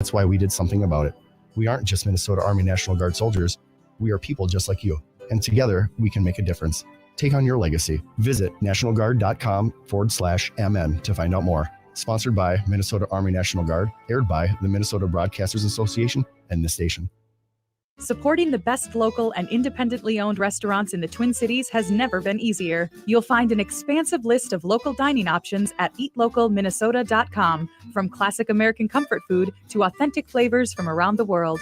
That's why we did something about it. We aren't just Minnesota Army National Guard soldiers. We are people just like you. And together, we can make a difference. Take on your legacy. Visit nationalguard.com/MN to find out more. Sponsored by Minnesota Army National Guard, aired by the Minnesota Broadcasters Association and this station. Supporting the best local and independently owned restaurants in the Twin Cities has never been easier. You'll find an expansive list of local dining options at eatlocalminnesota.com, from classic American comfort food to authentic flavors from around the world.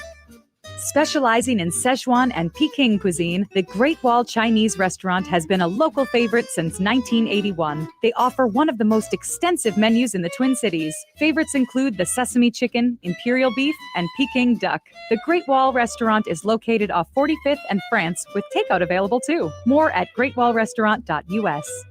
Specializing in Szechuan and Peking cuisine, the Great Wall Chinese restaurant has been a local favorite since 1981. They offer one of the most extensive menus in the Twin Cities. Favorites include the sesame chicken, imperial beef, and Peking duck. The Great Wall restaurant is located off 45th and France, with takeout available too. More at greatwallrestaurant.us.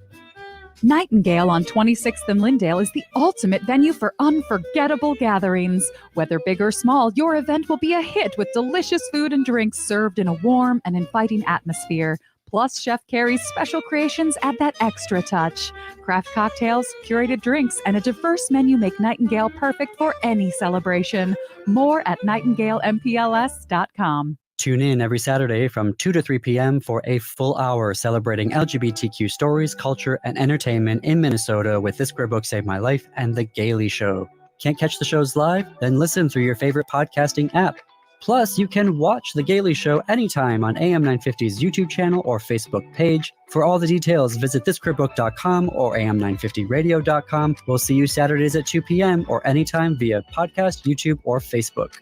Nightingale on 26th and Lyndale is the ultimate venue for unforgettable gatherings. Whether big or small, your event will be a hit with delicious food and drinks served in a warm and inviting atmosphere. Plus, Chef Carrie's special creations add that extra touch. Craft cocktails, curated drinks, and a diverse menu make Nightingale perfect for any celebration. More at nightingalempls.com. Tune in every Saturday from 2 to 3 p.m. for a full hour celebrating LGBTQ stories, culture, and entertainment in Minnesota with This Queer Book Saved My Life and The Gaily Show. Can't catch the shows live? Then listen through your favorite podcasting app. Plus, you can watch The Gaily Show anytime on AM 950's YouTube channel or Facebook page. For all the details, visit thisqueerbook.com or am950radio.com. We'll see you Saturdays at 2 p.m. or anytime via podcast, YouTube, or Facebook.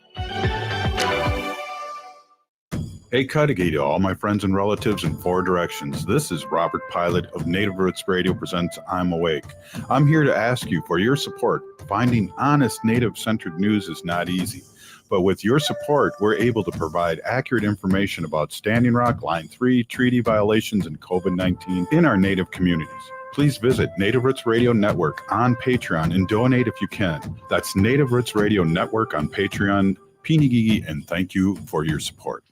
Hey, Peggy to all my friends and relatives in 4 directions. This is Robert Pilot of Native Roots Radio presents I'm Awake. I'm here to ask you for your support. Finding honest Native-centered news is not easy. But with your support, we're able to provide accurate information about Standing Rock, Line 3, treaty violations, and COVID-19 in our Native communities. Please visit Native Roots Radio Network on Patreon and donate if you can. That's Native Roots Radio Network on Patreon. Pinigigi, and thank you for your support.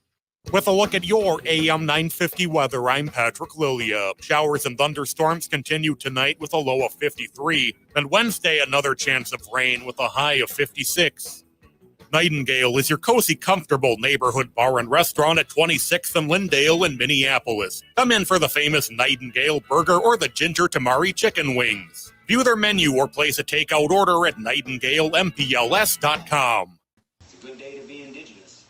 With a look at your AM 950 weather, I'm Patrick Lilia. Showers and thunderstorms continue tonight with a low of 53. And Wednesday, another chance of rain with a high of 56. Nightingale is your cozy, comfortable neighborhood bar and restaurant at 26th and Lyndale in Minneapolis. Come in for the famous Nightingale burger or the ginger tamari chicken wings. View their menu or place a takeout order at nightingalempls.com. It's a good day to be indigenous.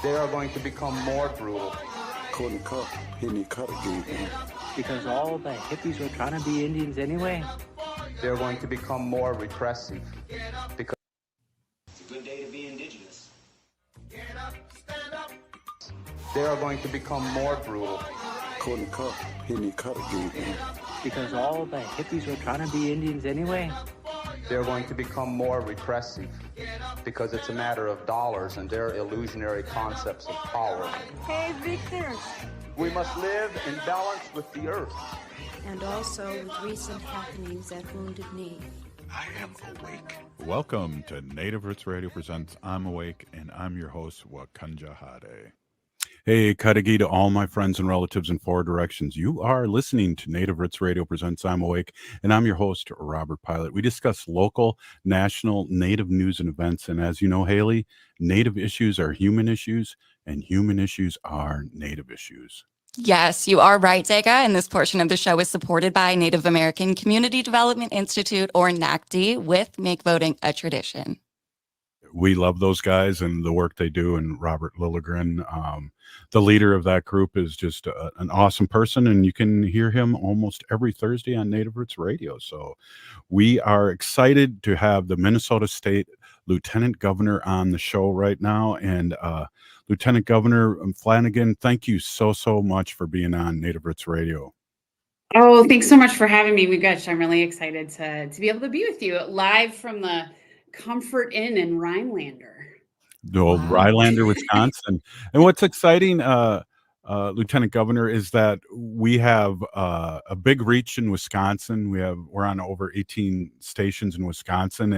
They are going to become more brutal. Couldn't cut, hitting cut again. Because all the hippies were trying to be Indians anyway. They're going to become more repressive. Because it's a good day to be indigenous. They are going to become more brutal. Couldn't cut, hitting cut again. Because all the hippies were trying to be Indians anyway. They're going to become more repressive because it's a matter of dollars and their illusionary concepts of power. Hey, Victor. We must live in balance with the earth. And also with recent happenings at Wounded Knee. I am awake. Welcome to Native Roots Radio presents I'm Awake, and I'm your host, Wakanja Hade. Hey, Kadagi to all my friends and relatives in 4 directions. You are listening to Native Roots Radio presents I'm Awake, and I'm your host, Robert Pilot. We discuss local, national, Native news and events, and as you know, Haley, Native issues are human issues, and human issues are Native issues. Yes, you are right, Zega, and this portion of the show is supported by Native American Community Development Institute, or NACDI, with Make Voting a Tradition. We love those guys and the work they do, and Robert Lilligren, the leader of that group, is just an awesome person, and you can hear him almost every Thursday on Native Roots Radio. So we are excited to have the Minnesota State Lieutenant Governor on the show right now, and Lieutenant Governor Flanagan, thank you so much for being on Native Roots Radio. Oh, thanks so much for having me. Gosh, I'm really excited to be able to be with you live from the Comfort Inn in Rhinelander. The old Rhinelander, Wisconsin. And what's exciting, Lieutenant Governor, is that we have a big reach in Wisconsin. We're on over 18 stations in Wisconsin,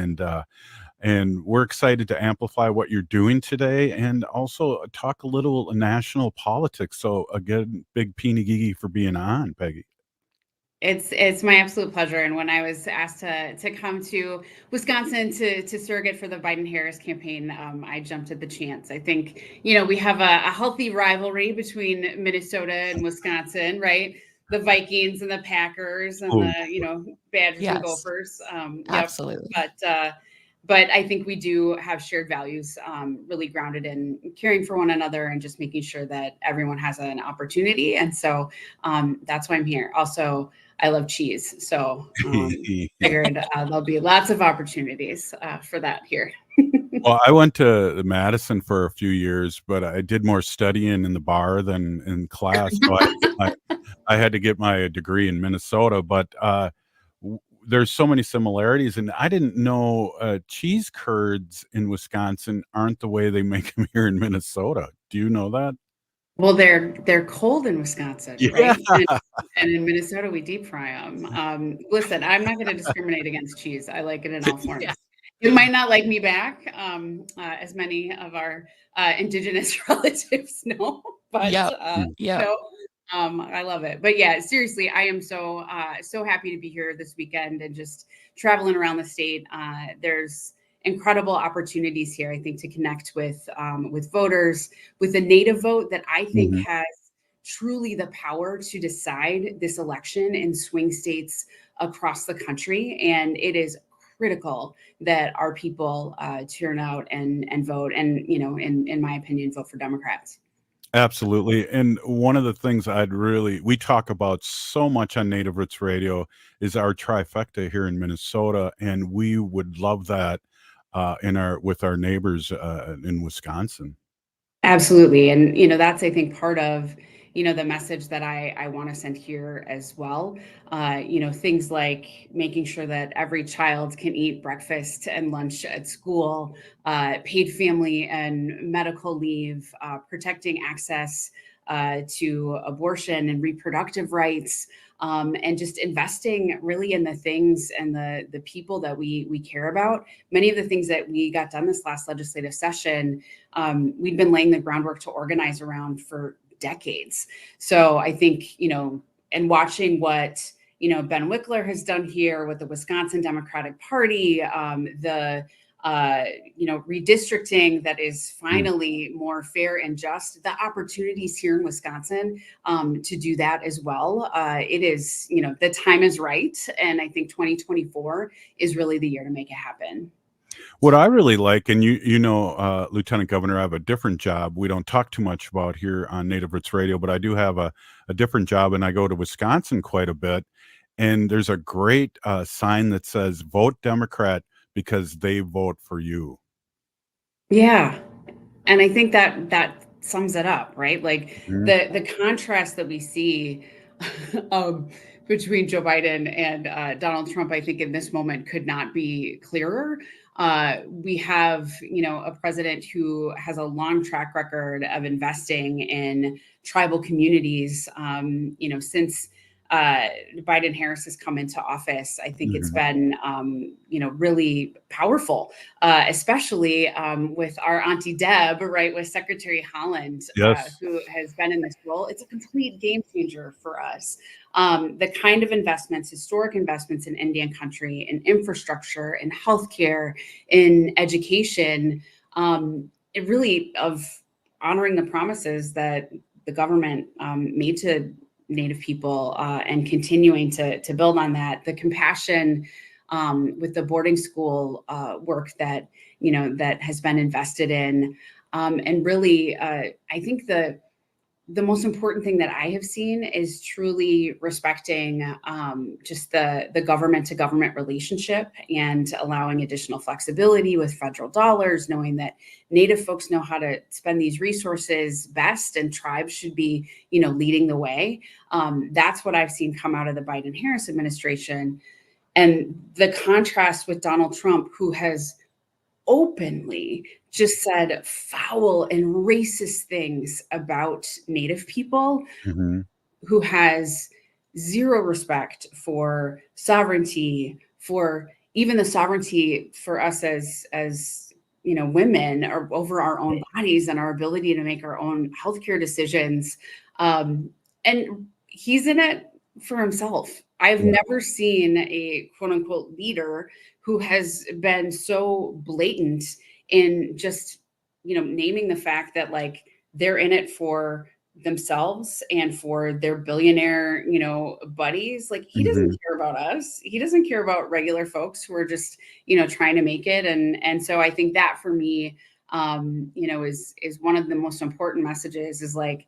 and we're excited to amplify what you're doing today and also talk a little national politics. So again, big Pinigigi for being on, Peggy. It's my absolute pleasure. And when I was asked to come to Wisconsin to surrogate for the Biden-Harris campaign, I jumped at the chance. I think, we have a healthy rivalry between Minnesota and Wisconsin, right? The Vikings and the Packers and the Badgers and Gophers. Absolutely. But I think we do have shared values, really grounded in caring for one another and just making sure that everyone has an opportunity. And so that's why I'm here. Also, I love cheese. So figured there'll be lots of opportunities for that here. Well, I went to Madison for a few years, but I did more studying in the bar than in class. So I had to get my degree in Minnesota, but there's so many similarities, and I didn't know cheese curds in Wisconsin aren't the way they make them here in Minnesota. Do you know that? Well, they're cold in Wisconsin, Yeah. right? And in Minnesota, we deep fry them. Listen, I'm not going to discriminate against cheese. I like it in all forms. Yeah. You might not like me back, as many of our indigenous relatives know, but I love it. But yeah, seriously, I am so happy to be here this weekend and just traveling around the state. There's incredible opportunities here, I think, to connect with voters, with a Native vote that I think has truly the power to decide this election in swing states across the country. And it is critical that our people turn out and vote and, in my opinion, vote for Democrats. Absolutely. And one of the things we talk about so much on Native Roots Radio is our trifecta here in Minnesota. And we would love that with our neighbors in Wisconsin. Absolutely. And, that's, I think, part of, the message that I want to send here as well. Things like making sure that every child can eat breakfast and lunch at school, paid family and medical leave, protecting access to abortion and reproductive rights, and just investing really in the things and the people that we care about. Many of the things that we got done this last legislative session, we've been laying the groundwork to organize around for decades. So I think, and watching what, Ben Wickler has done here with the Wisconsin Democratic Party, redistricting that is finally more fair and just, the opportunities here in Wisconsin to do that as well. It is, the time is right. And I think 2024 is really the year to make it happen. What I really like, and Lieutenant Governor, I have a different job we don't talk too much about here on Native Roots Radio, but I do have a different job, and I go to Wisconsin quite a bit. And there's a great sign that says, "Vote Democrat because they vote for you." Yeah. And I think that sums it up, right? Like the contrast that we see between Joe Biden and Donald Trump, I think in this moment could not be clearer. We have, a president who has a long track record of investing in tribal communities, since Biden-Harris has come into office. I think it's been, really powerful, especially with our Auntie Deb, right, with Secretary Howling, who has been in this role. It's a complete game changer for us. The kind of investments, historic investments in Indian country, in infrastructure, in healthcare, in education, it really of honoring the promises that the government made to Native people and continuing to build on that. The compassion with the boarding school work that, that has been invested in. And really, I think the most important thing that I have seen is truly respecting just the government to government relationship and allowing additional flexibility with federal dollars, knowing that Native folks know how to spend these resources best and tribes should be, leading the way. That's what I've seen come out of the Biden-Harris administration. And the contrast with Donald Trump, who has openly just said foul and racist things about Native people, who has zero respect for sovereignty, for even the sovereignty for us as women, or over our own bodies and our ability to make our own healthcare decisions. And he's in it for himself. I've never seen a quote unquote leader who has been so blatant in just, naming the fact that like they're in it for themselves and for their billionaire, buddies. Like he doesn't care about us. He doesn't care about regular folks who are just, trying to make it. And so I think that for me, is one of the most important messages is like,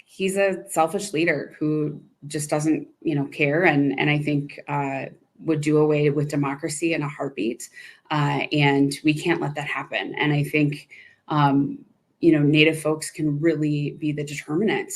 he's a selfish leader who just doesn't, care. And I think would do away with democracy in a heartbeat. And we can't let that happen. And I think, Native folks can really be the determinant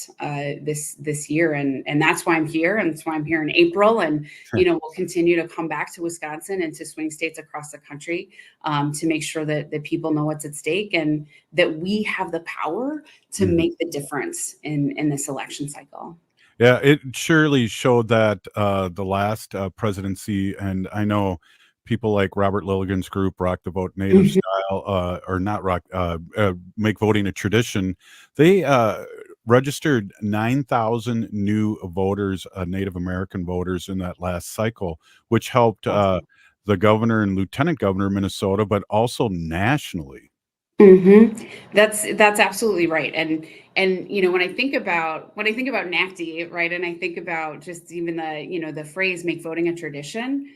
this year. And that's why I'm here. And that's why I'm here in April. And, we'll continue to come back to Wisconsin and to swing states across the country to make sure that people know what's at stake and that we have the power to make the difference in this election cycle. Yeah, it surely showed that the last presidency, and I know people like Robert Lilligan's group, Rock the Vote Native Style, or not Rock, Make Voting a Tradition, they registered 9,000 new voters, Native American voters in that last cycle, which helped the governor and lieutenant governor of Minnesota, but also nationally. That's absolutely right. And when I think about NACDI, right, and I think about just even the phrase "make voting a tradition,"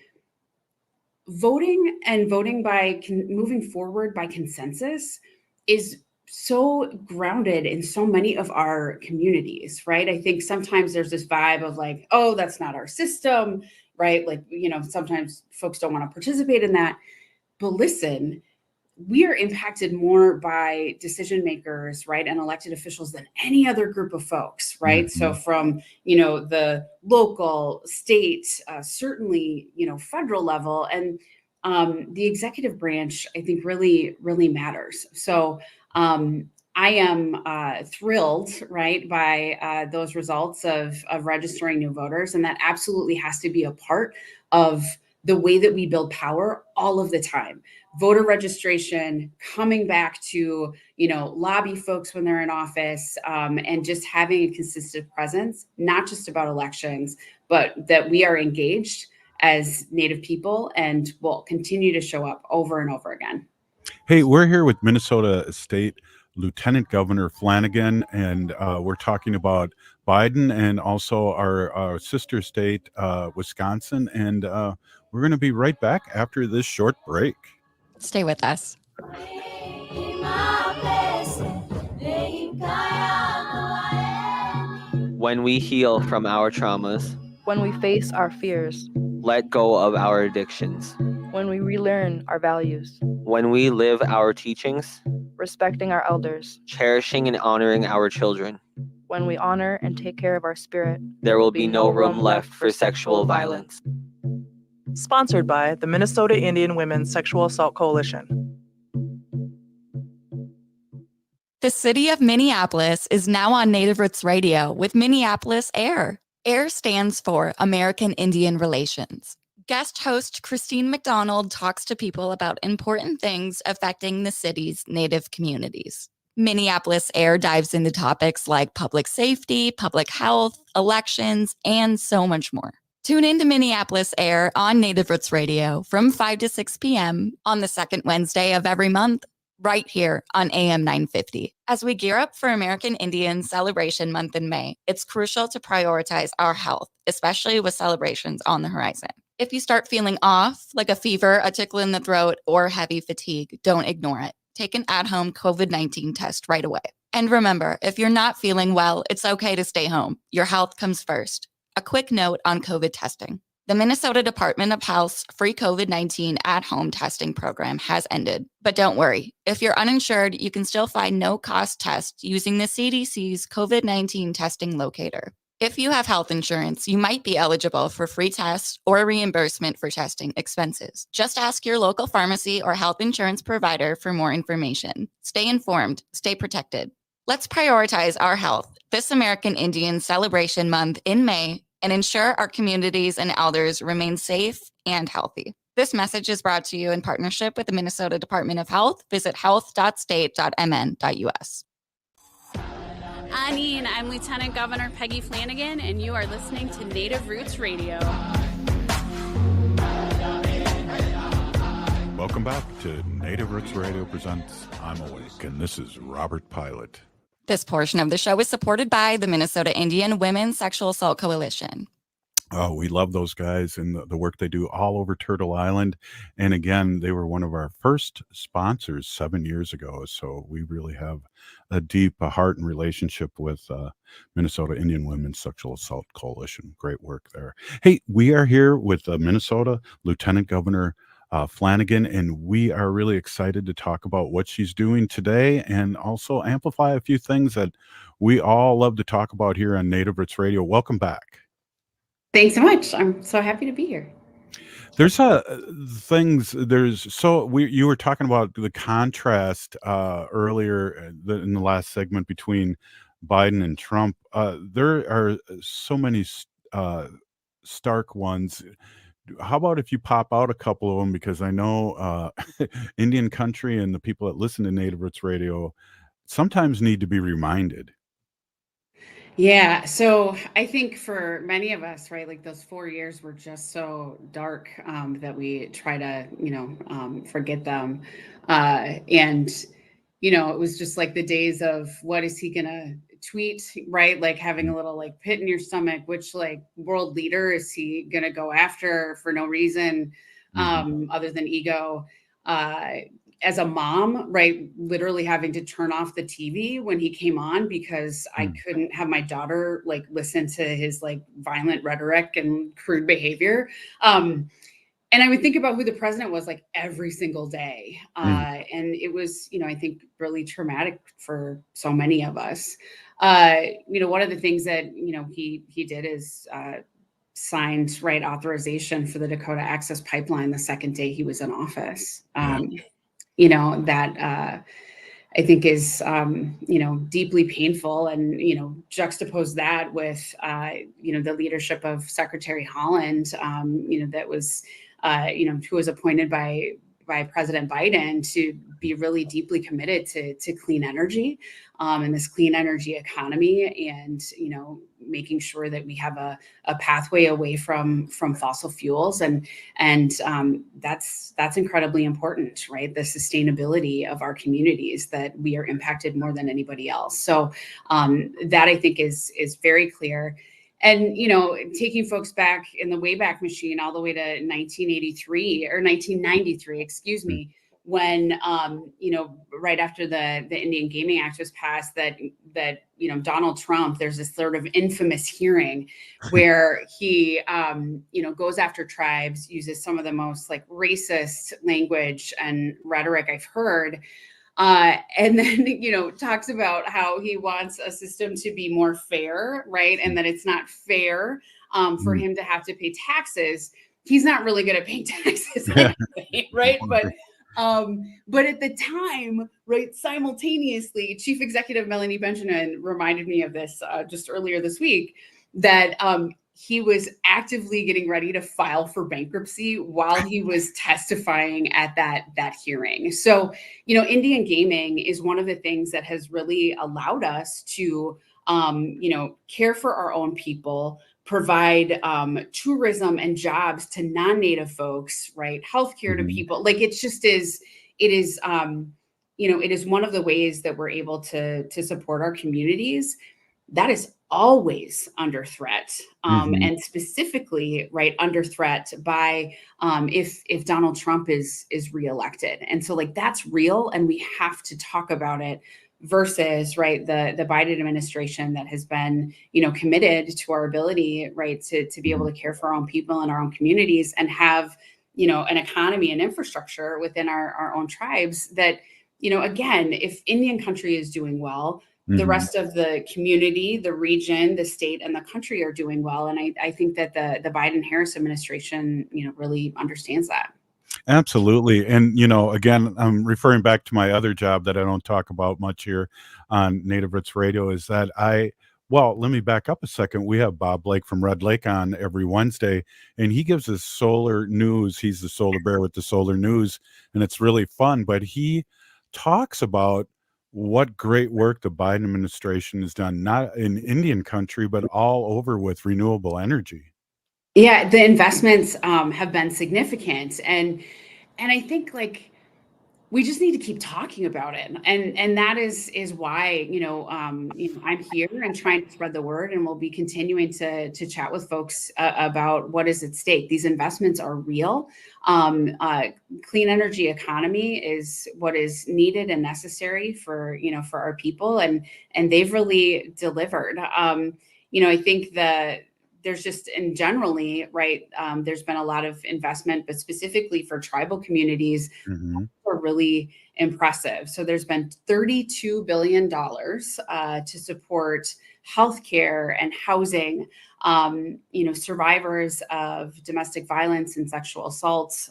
voting by moving forward by consensus is so grounded in so many of our communities, right? I think sometimes there's this vibe of like, oh, that's not our system, right? Like, sometimes folks don't want to participate in that. But listen, we are impacted more by decision makers, right, and elected officials than any other group of folks, right? So from, the local, state, certainly, federal level, and the executive branch, I think really, really matters. So I am thrilled, right, by those results of registering new voters, and that absolutely has to be a part of the way that we build power all of the time. Voter registration, coming back to, lobby folks when they're in office, and just having a consistent presence, not just about elections, but that we are engaged as Native people and will continue to show up over and over again. Hey, we're here with Minnesota State Lieutenant Governor Flanagan, and we're talking about Biden and also our sister state, Wisconsin. And we're going to be right back after this short break. Stay with us. When we heal from our traumas, when we face our fears, let go of our addictions, when we relearn our values, when we live our teachings, respecting our elders, cherishing and honoring our children, when we honor and take care of our spirit, there will be no room left for sexual violence. Sponsored by the Minnesota Indian Women's Sexual Assault Coalition. The city of Minneapolis is now on Native Roots Radio with Minneapolis AIR. AIR stands for American Indian Relations. Guest host Christine McDonald talks to people about important things affecting the city's Native communities. Minneapolis AIR dives into topics like public safety, public health, elections, and so much more. Tune in to Minneapolis AIR on Native Roots Radio from 5 to 6 p.m. on the second Wednesday of every month, right here on AM 950. As we gear up for American Indian Celebration Month in May, it's crucial to prioritize our health, especially with celebrations on the horizon. If you start feeling off, like a fever, a tickle in the throat, or heavy fatigue, don't ignore it. Take an at-home COVID-19 test right away. And remember, if you're not feeling well, it's okay to stay home. Your health comes first. A quick note on COVID testing. The Minnesota Department of Health's free COVID-19 at-home testing program has ended. But don't worry, if you're uninsured, you can still find no-cost tests using the CDC's COVID-19 testing locator. If you have health insurance, you might be eligible for free tests or reimbursement for testing expenses. Just ask your local pharmacy or health insurance provider for more information. Stay informed, stay protected. Let's prioritize our health this American Indian Celebration Month in May and ensure our communities and elders remain safe and healthy. This message is brought to you in partnership with the Minnesota Department of Health. Visit health.state.mn.us. Anine, I'm Lieutenant Governor Peggy Flanagan, and you are listening to Native Roots Radio. Welcome back to Native Roots Radio presents I'm Awake, and this is Robert Pilot. This portion of the show is supported by the Minnesota Indian Women's Sexual Assault Coalition. Oh, we love those guys and the work they do all over Turtle Island. And again, they were one of our first sponsors 7 years ago. So we really have a deep heart and relationship with Minnesota Indian Women's Sexual Assault Coalition. Great work there. Hey, we are here with Minnesota Lieutenant Governor Flanagan, and we are really excited to talk about what she's doing today and also amplify a few things that we all love to talk about here on Native Roots Radio. Welcome back. Thanks so much. I'm so happy to be here. There's you were talking about the contrast earlier in the last segment between Biden and Trump. There are so many stark ones. How about if you pop out a couple of them, because I know Indian country and the people that listen to Native Roots Radio sometimes need to be reminded. Yeah, so I think for many of us, right, like those 4 years were just so dark that we try to, forget them. And, it was just like the days of what is he going to tweet, right? Like having a little like pit in your stomach, which like world leader is he going to go after for no reason other than ego? As a mom, right, literally having to turn off the TV when he came on because I couldn't have my daughter like listen to his like violent rhetoric and crude behavior. And I would think about who the president was like every single day. And it was, I think really traumatic for so many of us. One of the things that, he did is signed authorization for the Dakota Access Pipeline the second day he was in office. That I think is, deeply painful. And, juxtapose that with, the leadership of Secretary Howling, that was, who was appointed by President Biden to be really deeply committed to clean energy and this clean energy economy and, making sure that we have a pathway away from fossil fuels. And that's incredibly important, right? The sustainability of our communities, that we are impacted more than anybody else. So that I think is very clear. And, taking folks back in the Wayback Machine all the way to 1983 or 1993, excuse me, when, right after the Indian Gaming Act was passed, that Donald Trump, there's this sort of infamous hearing where he, goes after tribes, uses some of the most like racist language and rhetoric I've heard. And then, talks about how he wants a system to be more fair, right? And that it's not fair for him to have to pay taxes. He's not really good at paying taxes anyway, right? But at the time, right, simultaneously, Chief Executive Melanie Benjamin reminded me of this just earlier this week, that he was actively getting ready to file for bankruptcy while he was testifying at that hearing. So, Indian gaming is one of the things that has really allowed us to, care for our own people, provide tourism and jobs to non-native folks, right? Healthcare to people. Like it is one of the ways that we're able to support our communities. That is always under threat, and specifically, right, under threat by if Donald Trump is reelected. And so like that's real, and we have to talk about it. Versus, right, the Biden administration that has been, committed to our ability, right, to be able to care for our own people and our own communities and have, an economy and infrastructure within our own tribes that, again, if Indian country is doing well, the rest of the community, the region, the state, and the country are doing well. And I think that the Biden-Harris administration, really understands that. Absolutely. And, again, I'm referring back to my other job that I don't talk about much here on Native Roots Radio is that let me back up a second. We have Bob Blake from Red Lake on every Wednesday, and he gives us solar news. He's the solar bear with the solar news, and it's really fun. But he talks about what great work the Biden administration has done, not in Indian country, but all over with renewable energy. Yeah, the investments have been significant, and I think like we just need to keep talking about it, and that is why I'm here and trying to spread the word, and we'll be continuing to chat with folks about what is at stake. These investments are real. Clean energy economy is what is needed and necessary for for our people, and they've really delivered. I think there's just in generally, right, there's been a lot of investment, but specifically for tribal communities, are really impressive. So there's been $32 billion to support healthcare and housing, survivors of domestic violence and sexual assault,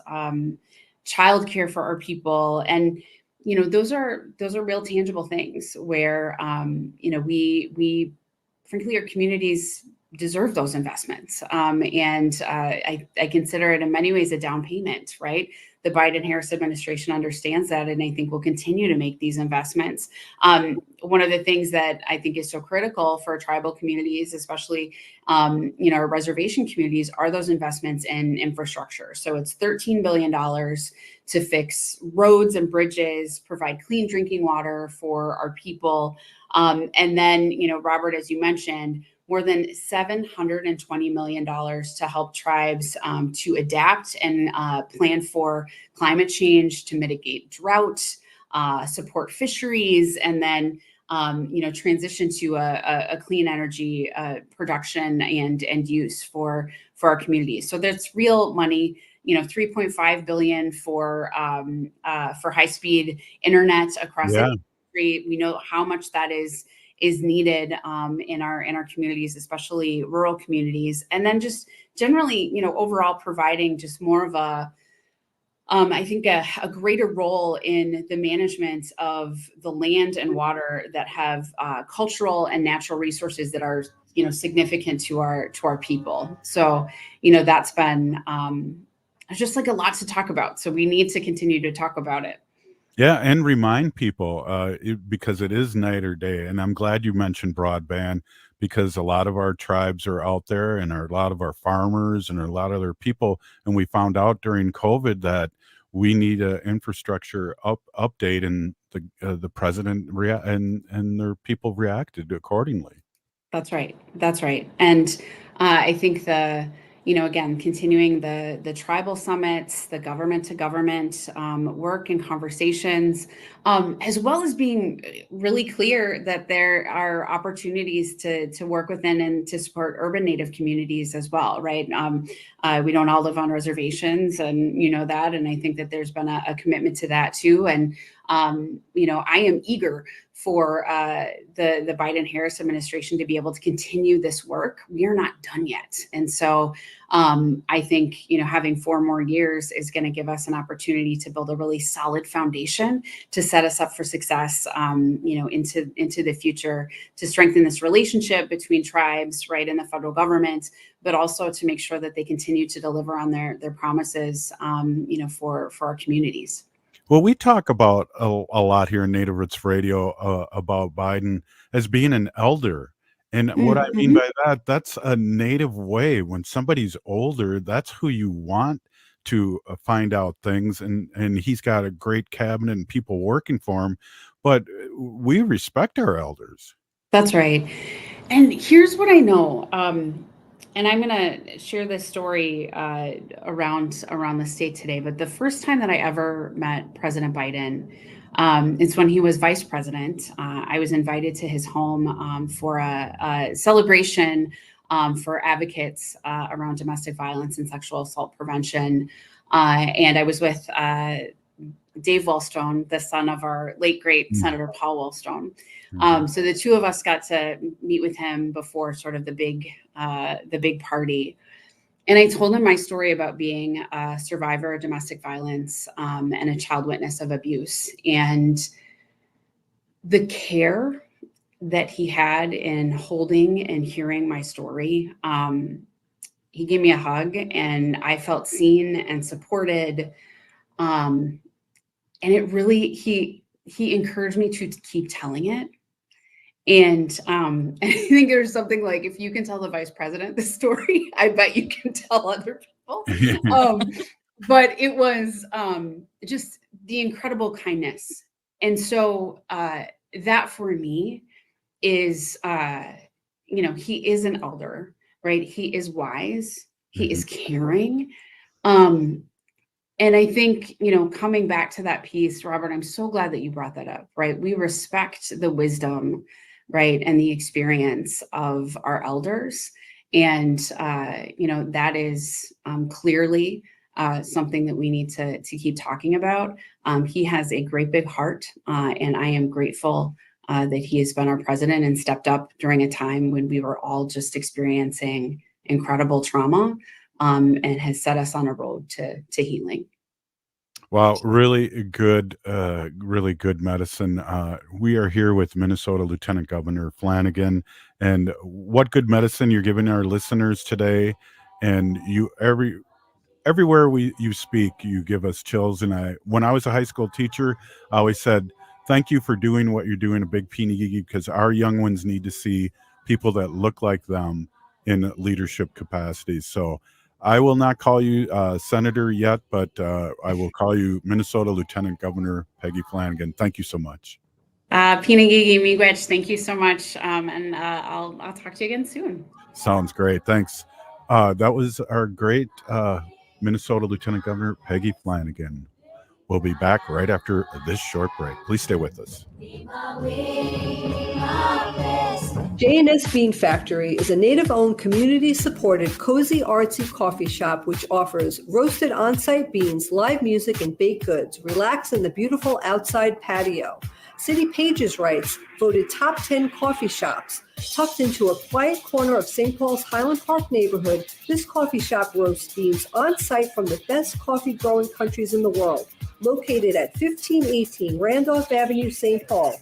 childcare for our people. And those are real tangible things where we frankly, our communities deserve those investments. I consider it in many ways a down payment, right? The Biden-Harris administration understands that, and I think will continue to make these investments. One of the things that I think is so critical for tribal communities, especially our reservation communities, are those investments in infrastructure. So it's $13 billion to fix roads and bridges, provide clean drinking water for our people. And then, Robert, as you mentioned, more than $720 million to help tribes to adapt and plan for climate change, to mitigate drought, support fisheries, and then transition to a clean energy production and use for our communities. So there's real money. $3.5 billion for high-speed internet across the country. We know how much that is needed in our communities, especially rural communities. And then just generally, overall providing just more of I think a greater role in the management of the land and water that have cultural and natural resources that are significant to our people. So that's been just like a lot to talk about. So we need to continue to talk about it. Yeah, and remind people because it is night or day. And I'm glad you mentioned broadband, because a lot of our tribes are out there, and a lot of our farmers and a lot of other people. And we found out during COVID that we need an infrastructure update, and the president and their people reacted accordingly. That's right. And I think again, continuing the tribal summits, the government to government work and conversations, as well as being really clear that there are opportunities to work within and to support urban Native communities as well, right? We don't all live on reservations, and that, and I think that there's been a commitment to that too. And I am eager for the Biden-Harris administration to be able to continue this work. We are not done yet. And so I think, having 4 more years is going to give us an opportunity to build a really solid foundation to set us up for success, into the future, to strengthen this relationship between tribes, right, and the federal government, but also to make sure that they continue to deliver on their promises, for our communities. Well, we talk about a lot here in Native Roots Radio about Biden as being an elder. And what I mean by that, that's a Native way. When somebody's older, that's who you want to find out things. And he's got a great cabinet and people working for him. But we respect our elders. That's right. And here's what I know. And I'm going to share this story around the state today. But the first time that I ever met President Biden, it's when he was vice president. I was invited to his home for a celebration for advocates around domestic violence and sexual assault prevention. And I was with Dave Wellstone, the son of our late great Senator Paul Wellstone. So the two of us got to meet with him before sort of the big party. And I told him my story about being a survivor of domestic violence and a child witness of abuse, and the care that he had in holding and hearing my story. He gave me a hug, and I felt seen and supported. And it really, he encouraged me to keep telling it. And I think there's something like, if you can tell the vice president the story, I bet you can tell other people. But it was just the incredible kindness. And so that for me is, he is an elder, right? He is wise. He is caring. And I think, coming back to that piece, Robert, I'm so glad that you brought that up, right? We respect the wisdom, right, and the experience of our elders. And, that is clearly something that we need to keep talking about. He has a great big heart, and I am grateful that he has been our president and stepped up during a time when we were all just experiencing incredible trauma, and has set us on a road to healing. Wow, really good medicine. We are here with Minnesota Lieutenant Governor Flanagan, and what good medicine you're giving our listeners today. And everywhere you speak, you give us chills. And when I was a high school teacher, I always said, thank you for doing what you're doing, a big Peenigigi, because our young ones need to see people that look like them in leadership capacities. So I will not call you Senator yet, but I will call you Minnesota Lieutenant Governor Peggy Flanagan. Thank you so much. Peenigigi miigwech, thank you so much. And I'll talk to you again soon. Sounds great. Thanks. That was our great Minnesota Lieutenant Governor Peggy Flanagan. We'll be back right after this short break. Please stay with us. J&S Bean Factory is a native-owned, community-supported, cozy, artsy coffee shop which offers roasted on-site beans, live music, and baked goods. Relax in the beautiful outside patio. City Pages writes, voted top 10 coffee shops. Tucked into a quiet corner of St. Paul's Highland Park neighborhood, this coffee shop roasts beans on-site from the best coffee-growing countries in the world. Located at 1518 Randolph Avenue, St. Paul.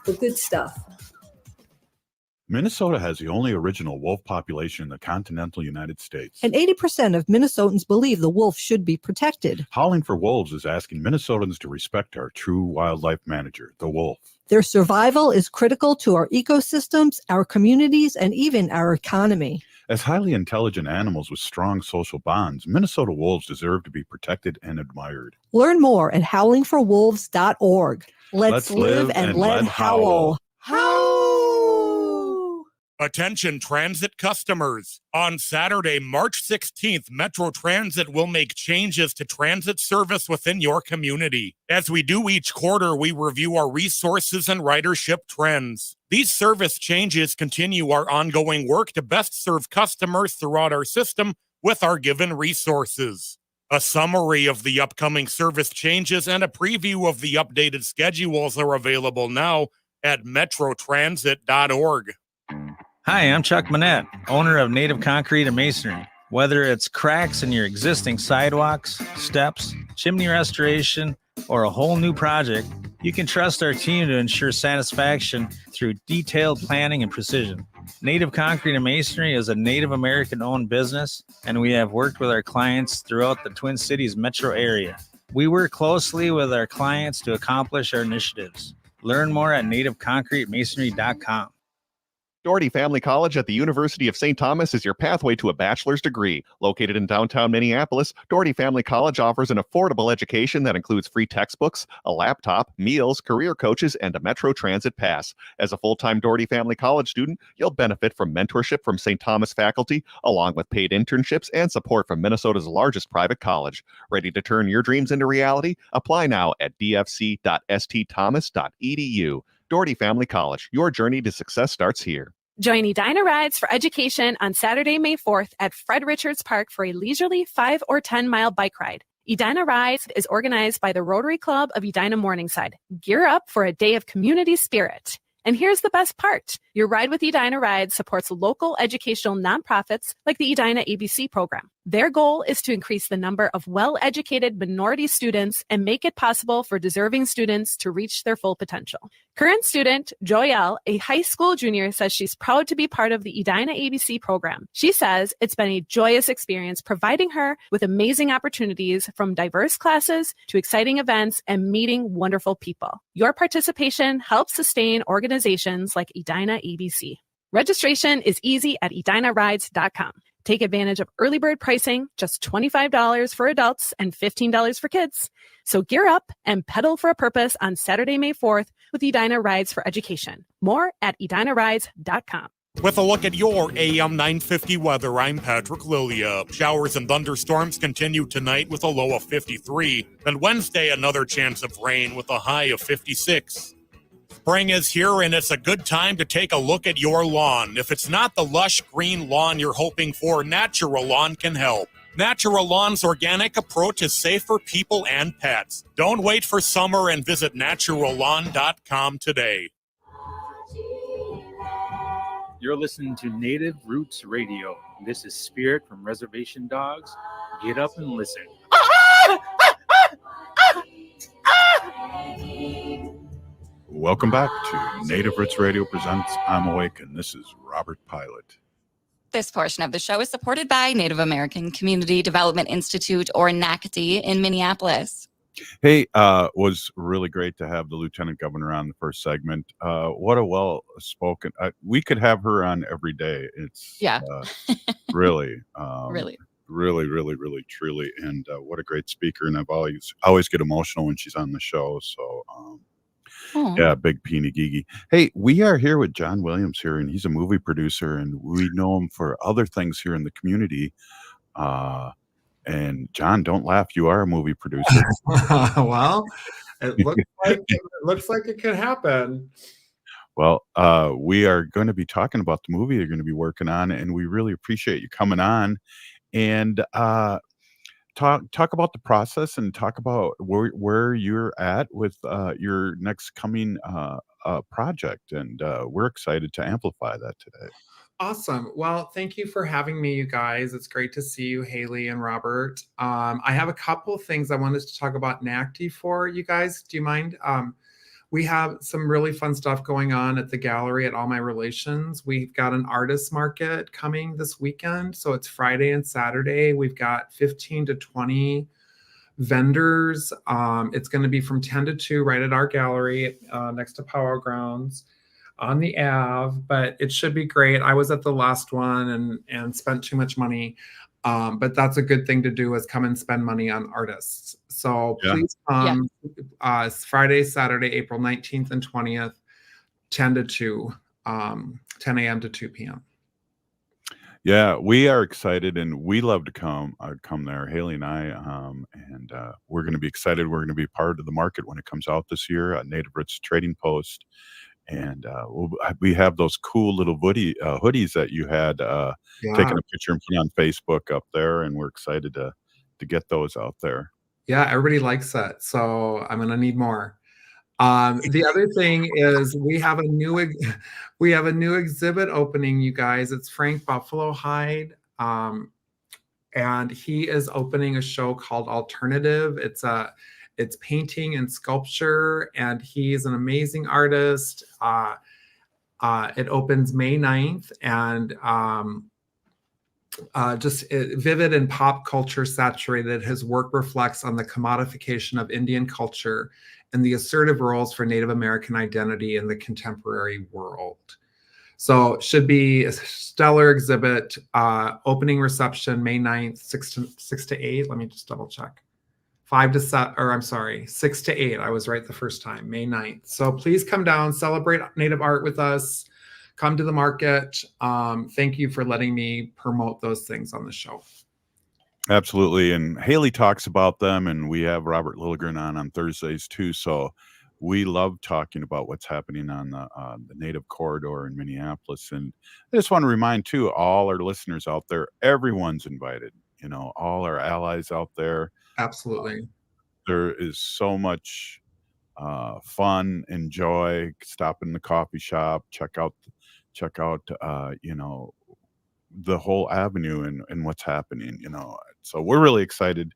The good stuff. Minnesota has the only original wolf population in the continental United States. And 80% of Minnesotans believe the wolf should be protected. Howling for Wolves is asking Minnesotans to respect our true wildlife manager, the wolf. Their survival is critical to our ecosystems, our communities, and even our economy. As highly intelligent animals with strong social bonds, Minnesota wolves deserve to be protected and admired. Learn more at howlingforwolves.org. Let's live and let howl. Attention transit customers. On Saturday, March 16th, Metro Transit will make changes to transit service within your community. As we do each quarter, we review our resources and ridership trends. These service changes continue our ongoing work to best serve customers throughout our system with our given resources. A summary of the upcoming service changes and a preview of the updated schedules are available now at metrotransit.org. Hi, I'm Chuck Manette, owner of Native Concrete and Masonry. Whether it's cracks in your existing sidewalks, steps, chimney restoration, or a whole new project, you can trust our team to ensure satisfaction through detailed planning and precision. Native Concrete and Masonry is a Native American-owned business, and we have worked with our clients throughout the Twin Cities metro area. We work closely with our clients to accomplish our initiatives. Learn more at nativeconcretemasonry.com. Doherty Family College at the University of St. Thomas is your pathway to a bachelor's degree. Located in downtown Minneapolis, Doherty Family College offers an affordable education that includes free textbooks, a laptop, meals, career coaches, and a Metro Transit pass. As a full-time Doherty Family College student, you'll benefit from mentorship from St. Thomas faculty, along with paid internships and support from Minnesota's largest private college. Ready to turn your dreams into reality? Apply now at dfc.stthomas.edu. Doherty Family College, your journey to success starts here. Join Edina Rides for Education on Saturday, May 4th at Fred Richards Park for a leisurely 5 or 10-mile bike ride. Edina Rides is organized by the Rotary Club of Edina Morningside. Gear up for a day of community spirit. And here's the best part. Your Ride with Edina Rides supports local educational nonprofits like the Edina ABC program. Their goal is to increase the number of well-educated minority students and make it possible for deserving students to reach their full potential. Current student Joyelle, a high school junior, says she's proud to be part of the Edina ABC program. She says it's been a joyous experience, providing her with amazing opportunities from diverse classes to exciting events and meeting wonderful people. Your participation helps sustain organizations like Edina ABC. Registration is easy at edinarides.com. Take advantage of early bird pricing, just $25 for adults and $15 for kids. So gear up and pedal for a purpose on Saturday, May 4th with Edina Rides for Education. More at edinarides.com. With a look at your AM 950 weather, I'm Patrick Lilia. Showers and thunderstorms continue tonight with a low of 53. Then Wednesday, another chance of rain with a high of 56. Spring is here, and it's a good time to take a look at your lawn. If it's not the lush green lawn you're hoping for, Natural Lawn can help. Natural Lawn's organic approach is safe for people and pets. Don't wait for summer and visit naturallawn.com today. You're listening to Native Roots Radio. This is Spirit from Reservation Dogs. Get up and listen. Welcome back to Native Roots Radio presents I'm Awake, and this is Robert Pilot. This portion of the show is supported by Native American Community Development Institute, or NACDI, in Minneapolis. Hey, was really great to have the Lieutenant Governor on the first segment. What a well-spoken. We could have her on every day. It's really, really, truly, and what a great speaker. And I've always get emotional when she's on the show. So. Yeah, big Peony Gigi. Hey, we are here with John Williams here, and he's a movie producer, and we know him for other things here in the community. And John, don't laugh. You are a movie producer. Well, it looks like it could happen. Well, we are going to be talking about the movie you're going to be working on, and we really appreciate you coming on and talk about the process and talk about where you're at with your next coming project. And we're excited to amplify that today. Awesome. Well, thank you for having me, you guys. It's great to see you, Haley and Robert. I have a couple things I wanted to talk about NACDI for you guys. Do you mind? We have some really fun stuff going on at the gallery at All My Relations. We've got an artist market coming this weekend. So it's Friday and Saturday. We've got 15 to 20 vendors. It's going to be from 10 to 2 right at our gallery next to Power Grounds on the Ave, but it should be great. I was at the last one and spent too much money. But that's a good thing to do, is come and spend money on artists. So please come Friday, Saturday, April 19th and 20th, 10 to 2, 10 a.m. to 2 p.m. Yeah, we are excited, and we love to come there, Haley and I, and we're going to be excited. We're going to be part of the market when it comes out this year, Native Roots Trading Post. And we have those cool little hoodies that you had taken a picture and put on Facebook up there, and we're excited to get those out there. Yeah, everybody likes that, so I'm gonna need more. The other thing is we have a new exhibit opening, you guys. It's Frank Buffalo Hide, and he is opening a show called Alternative. It's painting and sculpture, and he's an amazing artist. It opens May 9th, and just vivid and pop culture saturated. His work reflects on the commodification of Indian culture and the assertive roles for Native American identity in the contemporary world. So it should be a stellar exhibit. Opening reception May 9th, 6 to 8. Let me just double check. 6 to 8. I was right the first time, May 9th. So please come down, celebrate Native art with us, come to the market. Thank you for letting me promote those things on the show. Absolutely. And Haley talks about them, and we have Robert Lilligren on Thursdays too. So we love talking about what's happening on the Native corridor in Minneapolis. And I just want to remind too, all our listeners out there, everyone's invited, all our allies out there. Absolutely. There is so much fun and joy. Stop in the coffee shop, check out the whole avenue and what's happening, so we're really excited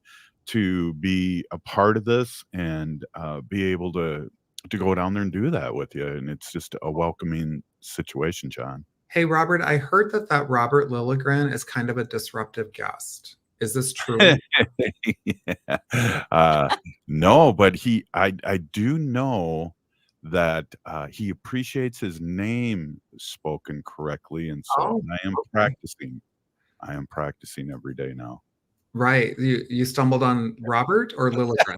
to be a part of this and be able to go down there and do that with you. And it's just a welcoming situation, John. Hey, Robert, I heard that Robert Lilligren is kind of a disruptive guest. Is this true? No, but I do know that he appreciates his name spoken correctly. And so I am practicing. I am practicing every day now. Right. You stumbled on Robert or Lilligren?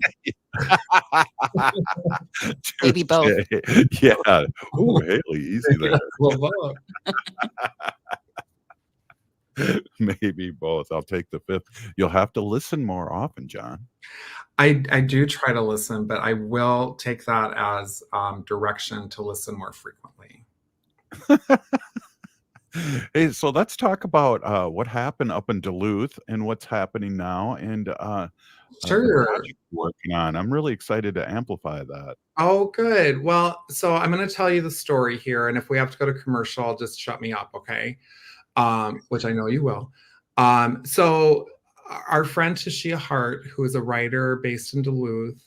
Maybe both. Yeah. Ooh, Haley, easy there. Maybe both. I'll take the fifth. You'll have to listen more often, John. I do try to listen, but I will take that as direction to listen more frequently. Hey, so let's talk about what happened up in Duluth and what's happening now, and sure, the project you're working on. I'm really excited to amplify that. Oh, good. Well, so I'm going to tell you the story here, and if we have to go to commercial, just shut me up, okay? Which I know you will. So our friend Tashia Hart, who is a writer based in Duluth,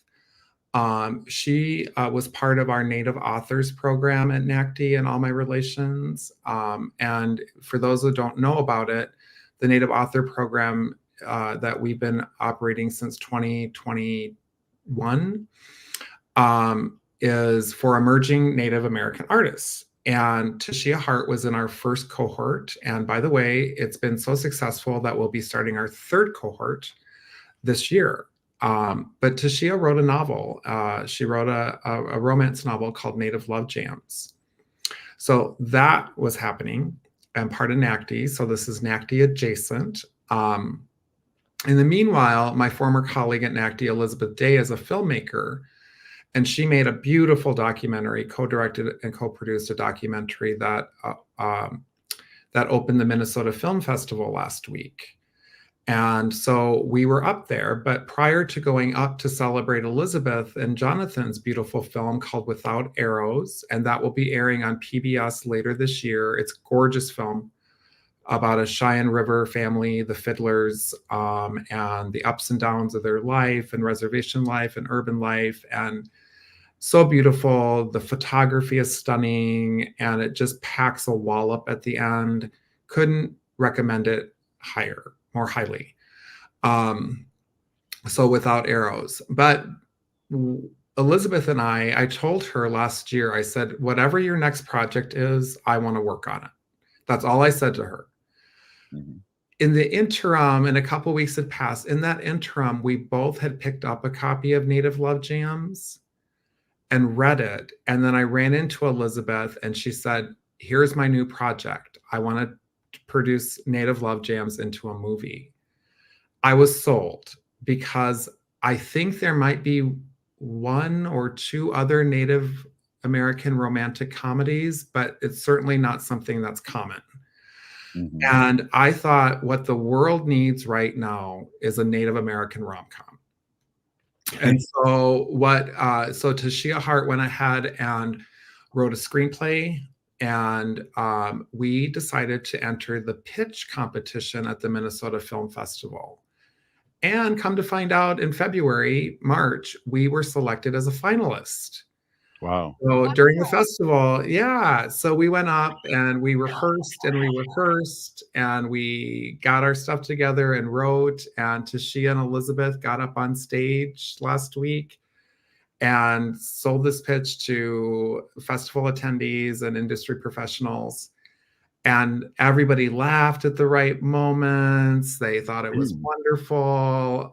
she was part of our Native Authors program at NACDI and All My Relations. And for those who don't know about it, the Native Author program that we've been operating since 2021 is for emerging Native American artists. And Tashia Hart was in our first cohort. And by the way, it's been so successful that we'll be starting our third cohort this year. But Tashia wrote a novel. She wrote a romance novel called Native Love Jams. So that was happening and part of NACDI. So this is NACDI adjacent. In the meanwhile, my former colleague at NACDI, Elizabeth Day, is a filmmaker. And she made a beautiful documentary, co-directed and co-produced a documentary that opened the Minnesota Film Festival last week. And so we were up there, but prior to going up to celebrate Elizabeth and Jonathan's beautiful film called Without Arrows, and that will be airing on PBS later this year. It's a gorgeous film about a Cheyenne River family, the Fiddlers, and the ups and downs of their life and reservation life and urban life. And so beautiful. The photography is stunning, and it just packs a wallop at the end. Couldn't recommend it more highly. So Without Arrows. But Elizabeth and I told her last year, I said, whatever your next project is, I want to work on it. That's all I said to her. Mm-hmm. In the interim, and a couple of weeks had passed, in that interim, we both had picked up a copy of Native Love Jams and read it. And then I ran into Elizabeth and she said, here's my new project. I want to produce Native Love Jams into a movie. I was sold because I think there might be one or two other Native American romantic comedies, but it's certainly not something that's common. Mm-hmm. And I thought what the world needs right now is a Native American rom-com. And so so Tashia Hart went ahead and wrote a screenplay, and we decided to enter the pitch competition at the Minnesota Film Festival. And come to find out in March, we were selected as a finalist. Wow. So during the festival, so we went up and we rehearsed and we got our stuff together and wrote, and Tashia and Elizabeth got up on stage last week and sold this pitch to festival attendees and industry professionals. And everybody laughed at the right moments. They thought it was wonderful.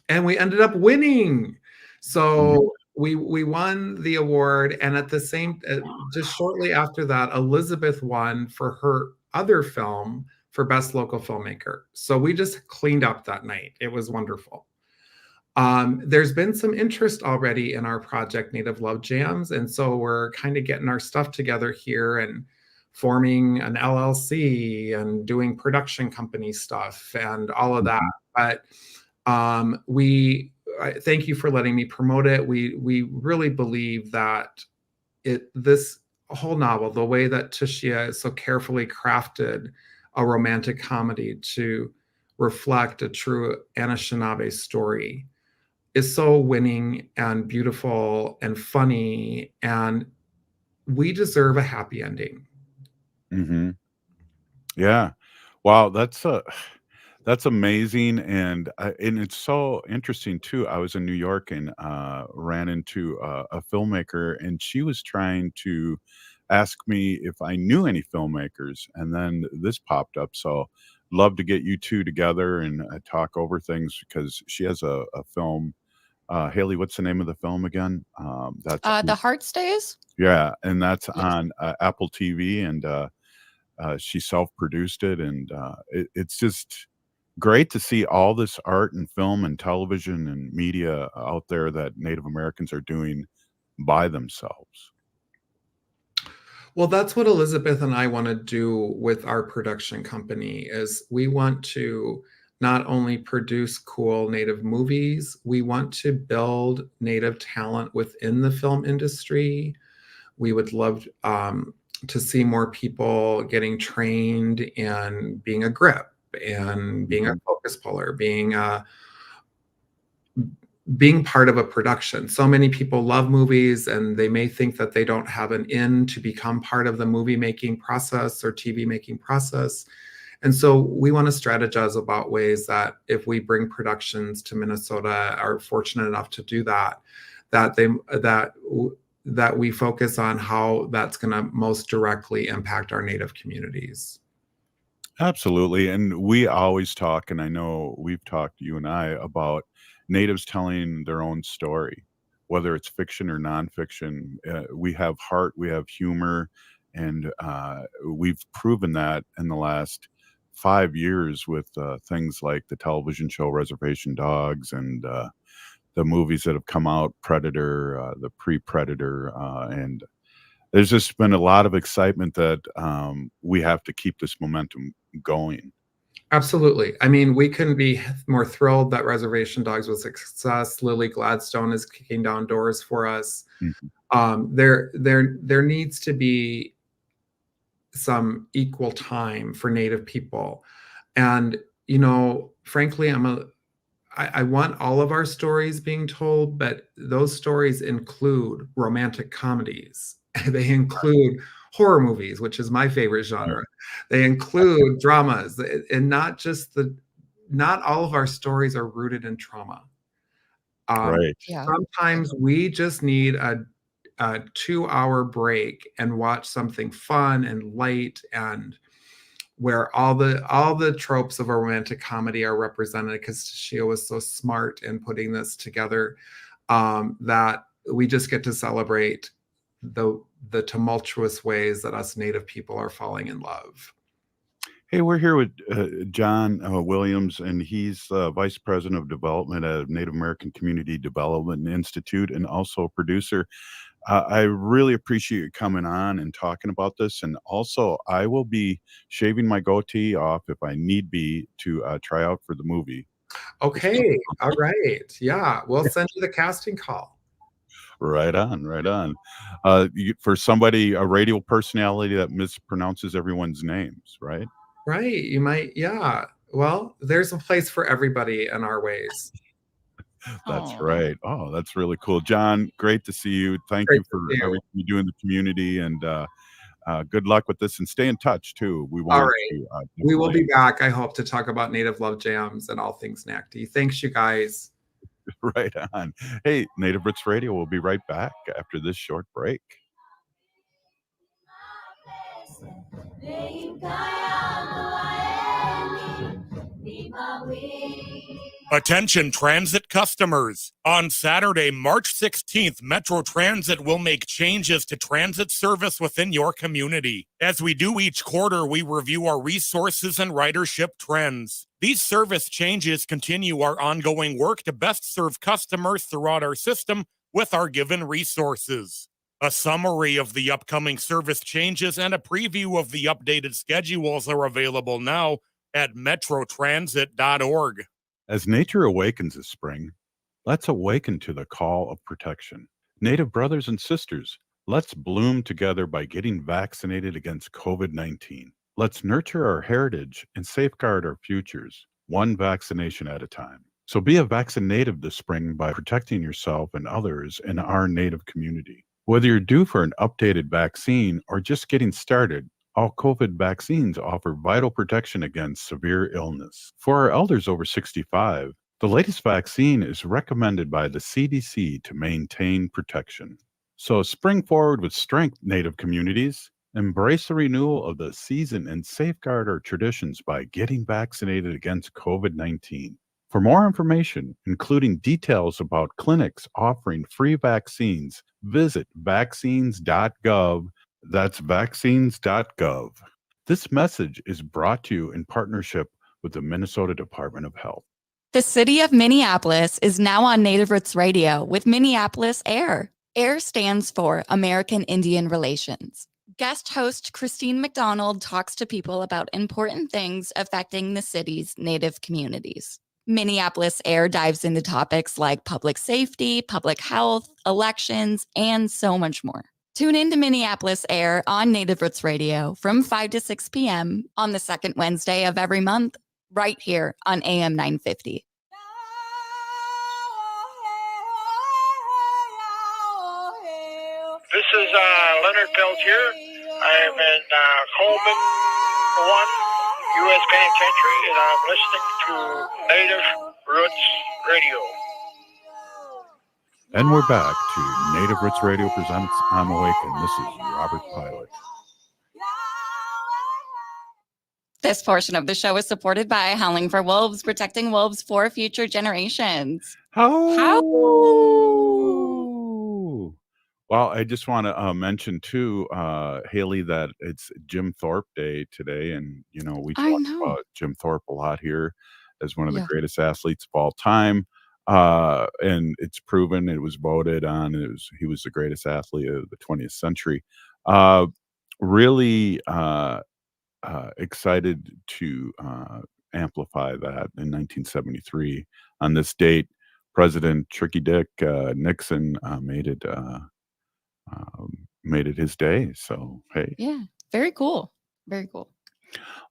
And we ended up winning. So we won the award. And at the same, just shortly after that, Elizabeth won for her other film for Best Local Filmmaker. So we just cleaned up that night. It was wonderful. There's been some interest already in our project, Native Love Jams. And so we're kind of getting our stuff together here and forming an LLC and doing production company stuff and all of that. But thank you for letting me promote it. We really believe that this whole novel, the way that Tishia so carefully crafted a romantic comedy to reflect a true Anishinaabe story, is so winning and beautiful and funny, and we deserve a happy ending. Mm-hmm. Yeah. Wow, that's amazing, and it's so interesting too. I was in New York and ran into a filmmaker, and she was trying to ask me if I knew any filmmakers, and then this popped up. So, love to get you two together and talk over things because she has a film. Haley, what's the name of the film again? That's The Heart Stays. yeah, and that's Yes. on Apple TV, and she self-produced it, and it's just great to see all this art and film and television and media out there that Native Americans are doing by themselves. Well, that's what Elizabeth and I want to do with our production company is we want to not only produce cool Native movies, we want to build Native talent within the film industry. We would love to see more people getting trained in being a grip and being a focus puller, being part of a production. So many people love movies and they may think that they don't have an in to become part of the movie making process or TV making process. And so we want to strategize about ways that if we bring productions to Minnesota, are fortunate enough to do that, that we focus on how that's going to most directly impact our Native communities. Absolutely, and we always talk, and I know we've talked, you and I, about Natives telling their own story, whether it's fiction or nonfiction. We have heart, we have humor, and we've proven that in the last 5 years with things like the television show Reservation Dogs and the movies that have come out, Predator, the pre-Predator, and there's just been a lot of excitement that we have to keep this momentum going. Absolutely. I mean, we couldn't be more thrilled that Reservation Dogs was a success. Lily Gladstone is kicking down doors for us. Mm-hmm. There needs to be some equal time for Native people. And, you know, frankly, I want all of our stories being told, but those stories include romantic comedies. They include horror movies, which is my favorite genre. They include dramas, and not all of our stories are rooted in trauma. Right. Yeah. Sometimes we just need a 2-hour break and watch something fun and light, and where all the tropes of a romantic comedy are represented, because Tashia was so smart in putting this together, that we just get to celebrate the tumultuous ways that us Native people are falling in love. Hey, we're here with John Williams, and he's Vice President of Development at Native American Community Development Institute and also a producer. I really appreciate you coming on and talking about this. And also, I will be shaving my goatee off if I need be to try out for the movie. Okay. All right. Yeah. We'll send you the casting call. Right on, right on. For somebody, a radio personality that mispronounces everyone's names, right? Right. You might. Yeah. Well, there's a place for everybody in our ways. That's right. Oh, that's really cool. John, great to see you. Thank you for everything you do in the community, and good luck with this, and stay in touch too. We want All right. We will be back, I hope, to talk about Native Love Jams and all things NACDI. Thanks, you guys. Right on. Hey, Native Roots Radio will be right back after this short break. Attention transit customers. On Saturday, March 16th, Metro Transit will make changes to transit service within your community. As we do each quarter, we review our resources and ridership trends. These service changes continue our ongoing work to best serve customers throughout our system with our given resources. A summary of the upcoming service changes and a preview of the updated schedules are available now at metrotransit.org. As nature awakens this spring, let's awaken to the call of protection. Native brothers and sisters, Let's bloom together by getting vaccinated against COVID-19. Let's nurture our heritage and safeguard our futures, one vaccination at a time. So be a vaccinative this spring by protecting yourself and others in our Native community. Whether you're due for an updated vaccine or just getting started, all COVID vaccines offer vital protection against severe illness. For our elders over 65, the latest vaccine is recommended by the CDC to maintain protection. So spring forward with strength, Native communities. Embrace the renewal of the season and safeguard our traditions by getting vaccinated against COVID-19. For more information, including details about clinics offering free vaccines, visit vaccines.gov. That's vaccines.gov. This message is brought to you in partnership with the Minnesota Department of Health. The city of Minneapolis is now on Native Roots Radio with Minneapolis AIR. AIR stands for American Indian Relations. Guest host Christine McDonald talks to people about important things affecting the city's Native communities. Minneapolis AIR dives into topics like public safety, public health, elections, and so much more. Tune in to Minneapolis AIR on Native Roots Radio from 5 to 6 p.m. on the second Wednesday of every month, right here on AM 950. This is Leonard Peltier. I am in Coleman 1 U.S. Penitentiary, and I'm listening to Native Roots Radio. And we're back to Native Roots Radio presents I'm Awake, and this is Robert Pilot. This portion of the show is supported by Howling for Wolves, protecting wolves for future generations. How? Well, I just want to mention too, Haley, that it's Jim Thorpe Day today, and you know we talk about Jim Thorpe a lot here as one of the greatest athletes of all time, and it's proven. It was voted on. He was the greatest athlete of the 20th century. Really excited to amplify that in 1973. On this date, President Tricky Dick Nixon made it his day. So, hey. Yeah, very cool. Very cool.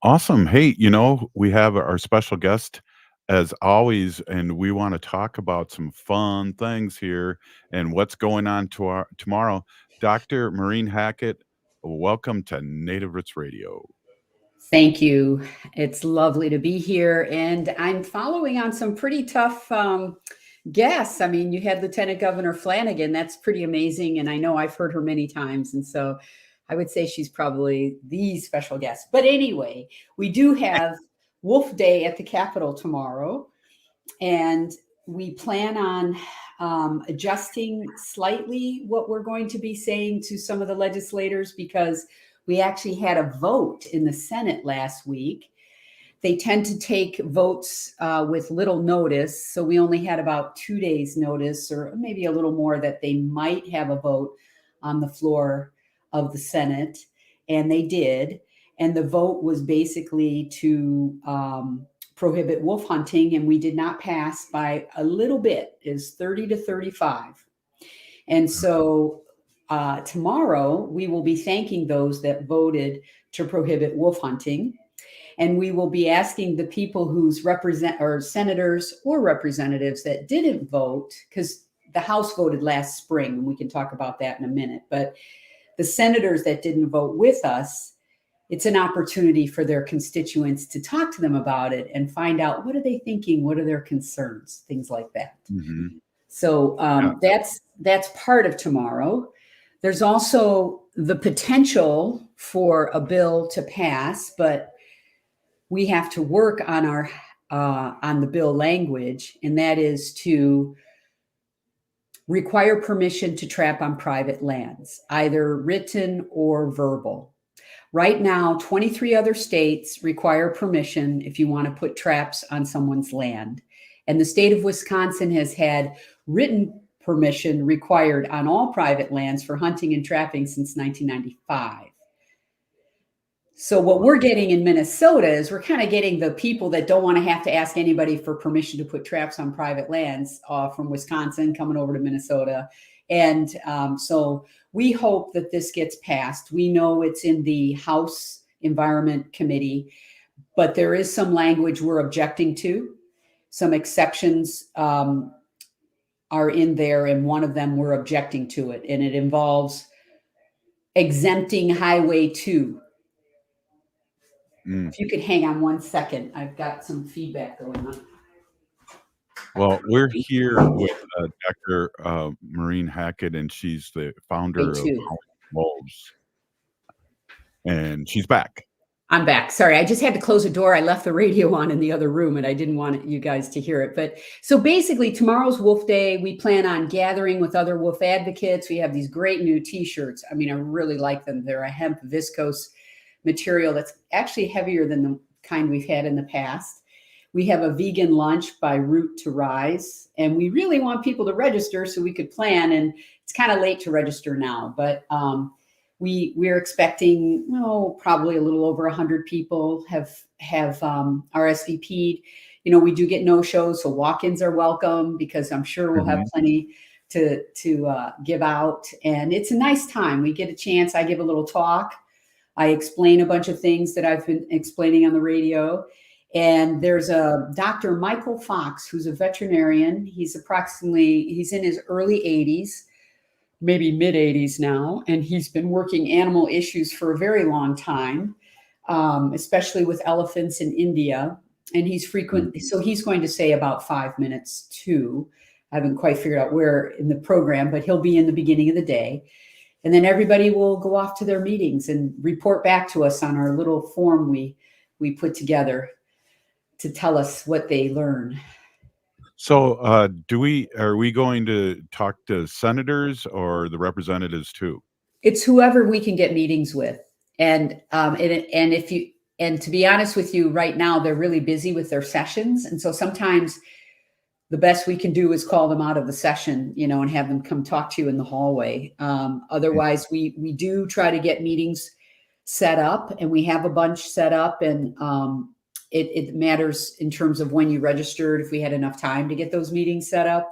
Awesome. Hey, you know, we have our special guest as always, and we want to talk about some fun things here and what's going on tomorrow. Dr. Maureen Hackett, welcome to Native Roots Radio. Thank you. It's lovely to be here. And I'm following on some pretty tough guests. I mean, you had Lieutenant Governor Flanagan. That's pretty amazing. And I know I've heard her many times. And so I would say she's probably the special guest. But anyway, we do have Wolf Day at the Capitol tomorrow. And we plan on adjusting slightly what we're going to be saying to some of the legislators, because we actually had a vote in the Senate last week. They tend to take votes with little notice. So we only had about 2 days notice, or maybe a little more, that they might have a vote on the floor of the Senate. And they did. And the vote was basically to prohibit wolf hunting. And we did not pass by a little bit, is 30 to 35. And so tomorrow we will be thanking those that voted to prohibit wolf hunting. And we will be asking the people whose senators or representatives that didn't vote, because the House voted last spring, and we can talk about that in a minute. But the senators that didn't vote with us, it's an opportunity for their constituents to talk to them about it and find out, what are they thinking? What are their concerns? Things like that. Mm-hmm. So that's part of tomorrow. There's also the potential for a bill to pass, but we have to work on on the bill language, and that is to require permission to trap on private lands, either written or verbal. Right now, 23 other states require permission if you want to put traps on someone's land. And the state of Wisconsin has had written permission required on all private lands for hunting and trapping since 1995. So what we're getting in Minnesota is we're kind of getting the people that don't want to have to ask anybody for permission to put traps on private lands from Wisconsin coming over to Minnesota. And so we hope that this gets passed. We know it's in the House Environment Committee, but there is some language we're objecting to. Some exceptions are in there, and one of them we're objecting to it, and it involves exempting Highway 2. If you could hang on 1 second, I've got some feedback going on. Well, we're here with Dr. Maureen Hackett, and she's the founder of Howling Wolves. And she's back. I'm back. Sorry, I just had to close the door. I left the radio on in the other room, and I didn't want you guys to hear it. But so basically, tomorrow's Wolf Day. We plan on gathering with other wolf advocates. We have these great new T-shirts. I mean, I really like them. They're a hemp viscose material that's actually heavier than the kind we've had in the past. We have a vegan lunch by Root to Rise, and we really want people to register so we could plan. And it's kind of late to register now, but we're expecting probably a little over 100 people have RSVP'd. You know, we do get no shows, so walk-ins are welcome because I'm sure we'll have plenty to give out, and it's a nice time. We get a chance. I give a little talk. I explain a bunch of things that I've been explaining on the radio. And there's a Dr. Michael Fox, who's a veterinarian. He's in his early 80s, maybe mid 80s now. And he's been working animal issues for a very long time, especially with elephants in India. And so he's going to say about 5 minutes too. I haven't quite figured out where in the program, but he'll be in the beginning of the day. And then everybody will go off to their meetings and report back to us on our little form we put together to tell us what they learn. So are we going to talk to senators or the representatives too? It's whoever we can get meetings with. And to be honest with you, right now, they're really busy with their sessions. And so sometimes the best we can do is call them out of the session, and have them come talk to you in the hallway. Otherwise, we do try to get meetings set up, and we have a bunch set up, and it matters in terms of when you registered, if we had enough time to get those meetings set up.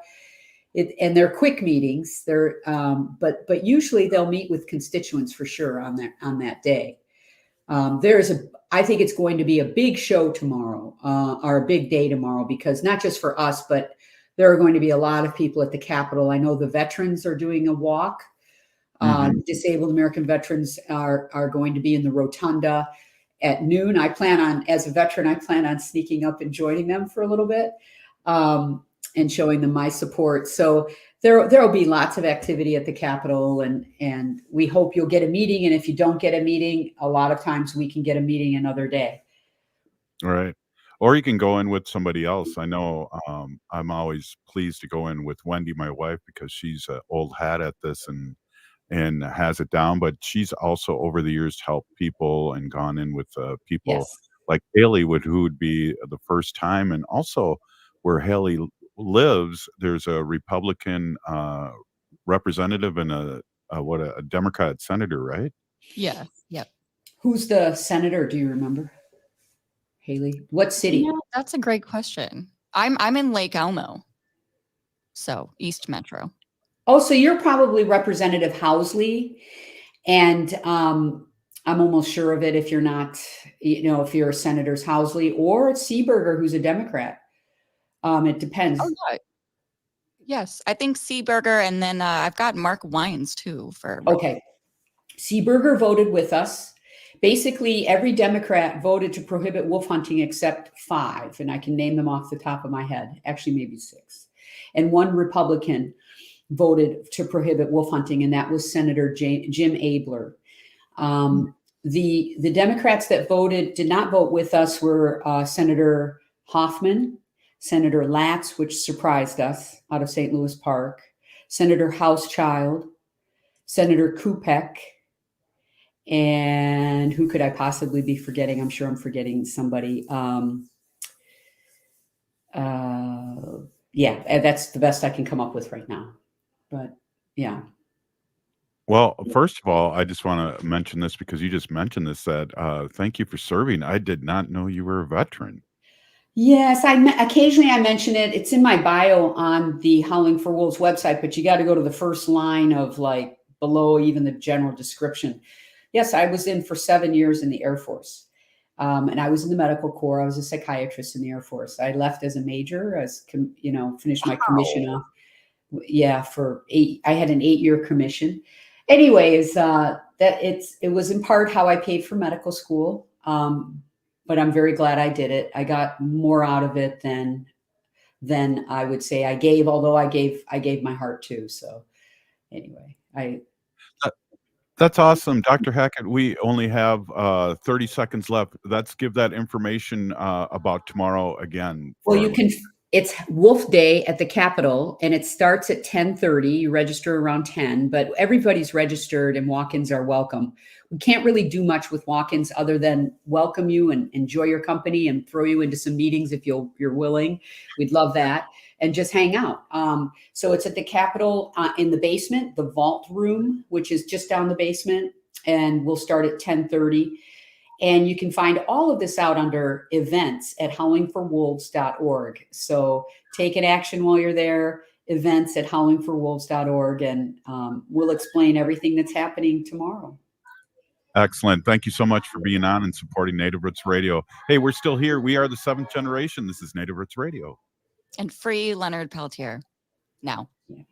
And they're quick meetings. But usually they'll meet with constituents for sure on that day. I think it's going to be a big show tomorrow, or a big day tomorrow, because not just for us, but there are going to be a lot of people at the Capitol. I know the veterans are doing a walk. Disabled American veterans are going to be in the rotunda at noon. As a veteran, I plan on sneaking up and joining them for a little bit, and showing them my support. So there will be lots of activity at the Capitol, and we hope you'll get a meeting. And if you don't get a meeting, a lot of times we can get a meeting another day. All right. Or you can go in with somebody else. I know I'm always pleased to go in with Wendy, my wife, because she's an old hat at this and has it down. But she's also over the years helped people and gone in with people like Haley who would be the first time. And also where Haley lives, there's a Republican representative and a Democrat senator, right? Yeah. Yep. Who's the senator? Do you remember? Haley, what city? Yeah, that's a great question. I'm in Lake Elmo, so East Metro. Oh, so you're probably Representative Housley, and I'm almost sure of it. If you're not, if you're Senators Housley or Seeberger, who's a Democrat. It depends. Oh, yeah. Yes, I think Seeberger, and then I've got Mark Wines too for. Okay, Seeberger voted with us. Basically, every Democrat voted to prohibit wolf hunting except 5, and I can name them off the top of my head. Actually, maybe 6. And one Republican voted to prohibit wolf hunting, and that was Senator Jim Abler. The Democrats that did not vote with us were Senator Hoffman, Senator Latz, which surprised us, out of St. Louis Park, Senator Housechild, Senator Kupek, and who could I possibly be forgetting? I'm sure I'm forgetting somebody. That's the best I can come up with right now. But yeah. Well, first of all, I just want to mention this because you just mentioned this, that thank you for serving. I did not know you were a veteran. Yes, occasionally I mention it. It's in my bio on the Howling for Wolves website, but you got to go to the first line of like below even the general description. Yes, I was in for 7 years in the Air Force. And I was in the medical corps. I was a psychiatrist in the Air Force. I left as a major, finished my commission off. Yeah, for 8. I had an 8-year commission. Anyways, it was in part how I paid for medical school. But I'm very glad I did it. I got more out of it than I would say I gave, although I gave my heart too. So anyway, That's awesome, Dr. Hackett. We only have 30 seconds left. Let's give that information about tomorrow again. Well, it's Wolf Day at the Capitol, and it starts at 10:30. You register around 10, but everybody's registered and walk-ins are welcome. We can't really do much with walk-ins other than welcome you and enjoy your company and throw you into some meetings if you're willing. We'd love that. And just hang out. So it's at the Capitol in the basement, the vault room, which is just down the basement, and we'll start at 10:30. And you can find all of this out under events at howlingforwolves.org. So take an action while you're there, events at howlingforwolves.org, and we'll explain everything that's happening tomorrow. Excellent. Thank you so much for being on and supporting Native Roots Radio. Hey, we're still here. We are the 7th generation. This is Native Roots Radio. And free Leonard Peltier now. Yeah.